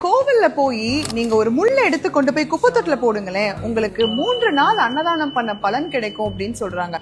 கோவில்ல போய் நீங்க ஒரு முள்ள எடுத்து கொண்டு போய் குப்பத்தொட்டில போடுங்களேன், உங்களுக்கு 3 நாள் அன்னதானம் பண்ண பலன் கிடைக்கும் அப்படின்னு சொல்றாங்க.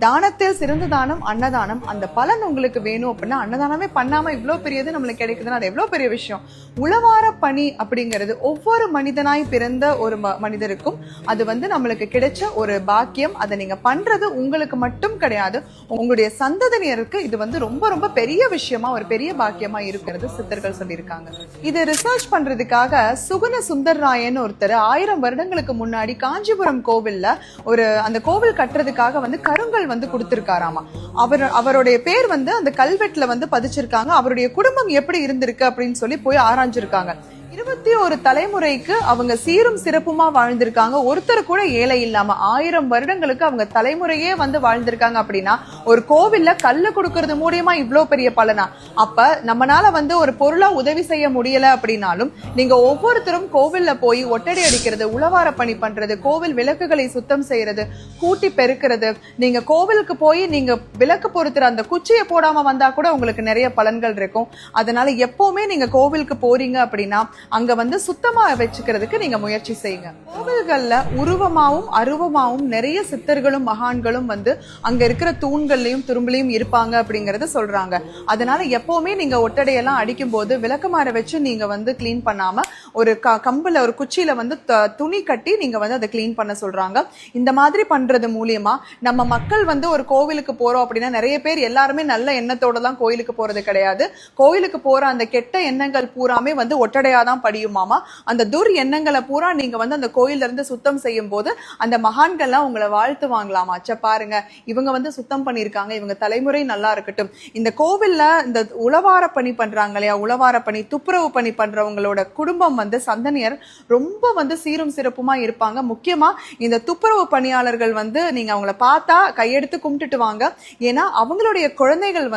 தானத்தில் சிறந்த தானம் அன்னதானம். அந்த பலன் உங்களுக்கு வேணும் அப்படின்னா அன்னதானமே பண்ணாம இவ்வளவு பெரியது நம்மளுக்கு கிடைக்குதுன்னா அது எவ்வளவு பெரிய விஷயம். உழவார பணி அப்படிங்கிறது ஒவ்வொரு மனிதனாய் பிறந்த ஒரு மனிதருக்கும் அது நம்மளுக்கு கிடைச்ச ஒரு பாக்கியம். அதை நீங்க பண்றது உங்களுக்கு மட்டும் கிடையாது, உங்களுடைய சந்ததியினருக்கு இது ரொம்ப ரொம்ப பெரிய விஷயமா, ஒரு பெரிய பாக்கியமா இருக்கிறது சித்தர்கள் சொல்லியிருக்காங்க. இது ரிசர்ச் பண்றதுக்காக சுகுண சுந்தர்ராயன் ஒருத்தர் 1000 வருடங்களுக்கு முன்னாடி காஞ்சிபுரம் கோவில்ல அந்த கோவில் கட்டுறதுக்காக கருங்கல் கொடுத்திருக்காராமா. அவருடைய பேர் அந்த கல்வெட்டுல பதிச்சிருக்காங்க. அவருடைய குடும்பம் எப்படி இருந்திருக்கு அப்படின்னு சொல்லி போய் ஆராய்ஞ்சிருக்காங்க. 21 தலைமுறைக்கு அவங்க சீரும் சிறப்புமா வாழ்ந்திருக்காங்க. ஒருத்தர் கூட ஏழை இல்லாம 1000 வருடங்களுக்கு அவங்க தலைமுறையே வாழ்ந்திருக்காங்க. அப்படின்னா ஒரு கோவில்ல கல்லு கொடுக்கறது மூலியமா இவ்வளவு பெரிய பலனா? அப்ப நம்மனால ஒரு பொருளா உதவி செய்ய முடியல அப்படின்னாலும் நீங்க ஒவ்வொருத்தரும் கோவில்ல போய் ஒட்டடை அடிக்கிறது, உழவார பணி பண்றது, கோவில் விளக்குகளை சுத்தம் செய்யறது, கூட்டி பெருக்கிறது, நீங்க கோவிலுக்கு போய் நீங்க விளக்கு பொறுத்துற அந்த குச்சியை போடாம வந்தா கூட உங்களுக்கு நிறைய பலன்கள் இருக்கும். அதனால எப்பவுமே நீங்க கோவிலுக்கு போறீங்க அப்படின்னா அங்க சுத்தமா வச்சுக்கிறதுக்கு நீங்க முயற்சி செய்யுங்க. கோவில்கள்ல உருவமாவும் அருவமாவும் நிறைய சித்தர்களும் மகான்களும் அங்க இருக்கிற தூண்கள்லயும் துரும்புலையும் இருப்பாங்க அப்படிங்கறத சொல்றாங்க. அதனால எப்பவுமே நீங்க ஒட்டடையெல்லாம் அடிக்கும் போது விளக்கமாற வச்சு நீங்க கிளீன் பண்ணாம ஒரு கம்புல ஒரு குச்சியில துணி கட்டி நீங்க அதை கிளீன் பண்ண சொல்றாங்க. இந்த மாதிரி பண்றது மூலியமா நம்ம மக்கள் ஒரு கோவிலுக்கு போறோம் அப்படின்னா நிறைய பேர் எல்லாருமே நல்ல எண்ணத்தோட தான் கோயிலுக்கு போறது கிடையாது. கோயிலுக்கு போற அந்த கெட்ட எண்ணங்கள் பூராமே ஒட்டடையாதான் படியுமாமா. அந்த துர் எண்ணங்களை பூரா நீங்க அந்த கோயில்ல இருந்து சுத்தம் செய்யும் போது அந்த மகான்கள்லாம் உங்களை வாழ்த்துவாங்களாமா. அச்சா பாருங்க, இவங்க சுத்தம் பண்ணிருக்காங்க, இவங்க தலைமுறை நல்லா இருக்கட்டும். இந்த கோவில்ல இந்த உழவார பணி பண்றாங்க இல்லையா, உழவார பணி துப்புரவு பணி பண்றவங்களோட குடும்பம் சந்தனியர் ரொம்ப சீரும் சிறப்புமா இருப்பாங்க. முக்கியமா இந்த துப்புரவு பணியாளர்கள் நீங்க அவங்கள பார்த்தா கையெடுத்து கும்பிட்டுட்டு வாங்க. ஏன்னா அவங்களுடைய குழந்தைகள்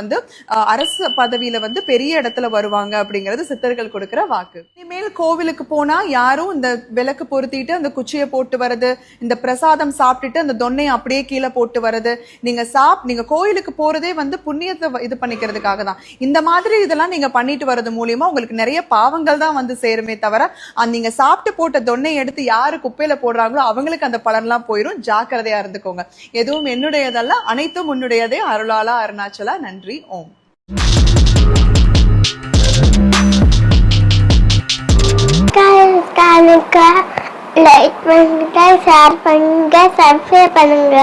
அரசு பதவியில பெரிய இடத்துல வருவாங்க அப்படிங்கிறது சித்தர்கள் கொடுக்கிற வாக்கு. இனிமேல் கோவிலுக்கு போனா யாரும் இந்த விளக்கு பொருத்திட்டு அந்த குச்சியை போட்டு வர்றது, இந்த பிரசாதம் சாப்பிட்டுட்டு அந்த தொன்னையை அப்படியே கீழே போட்டு வர்றது, நீங்க கோயிலுக்கு போறதே புண்ணியத்தை இது பண்ணிக்கிறதுக்காக தான். இந்த மாதிரி இதெல்லாம் நீங்க பண்ணிட்டு வர்றது மூலியமா உங்களுக்கு நிறைய பாவங்கள் தான் சேருமே தவிர நீங்க சாப்பிட்டு போட்ட தொன்னையை எடுத்து யாரு குப்பையில போடுறாங்களோ அவங்களுக்கு அந்த பலன்லாம் போயிடும். ஜாக்கிரதையா இருந்துக்கோங்க. எதுவும் என்னுடையதல்ல, அனைத்தும் உன்னுடையதே. அருளாளா அருணாச்சலா. நன்றி. ஓம். லைக் பண்ணுங்க, ஷேர் பண்ணுங்க, சப்ஸ்கிரைப் பண்ணுங்க.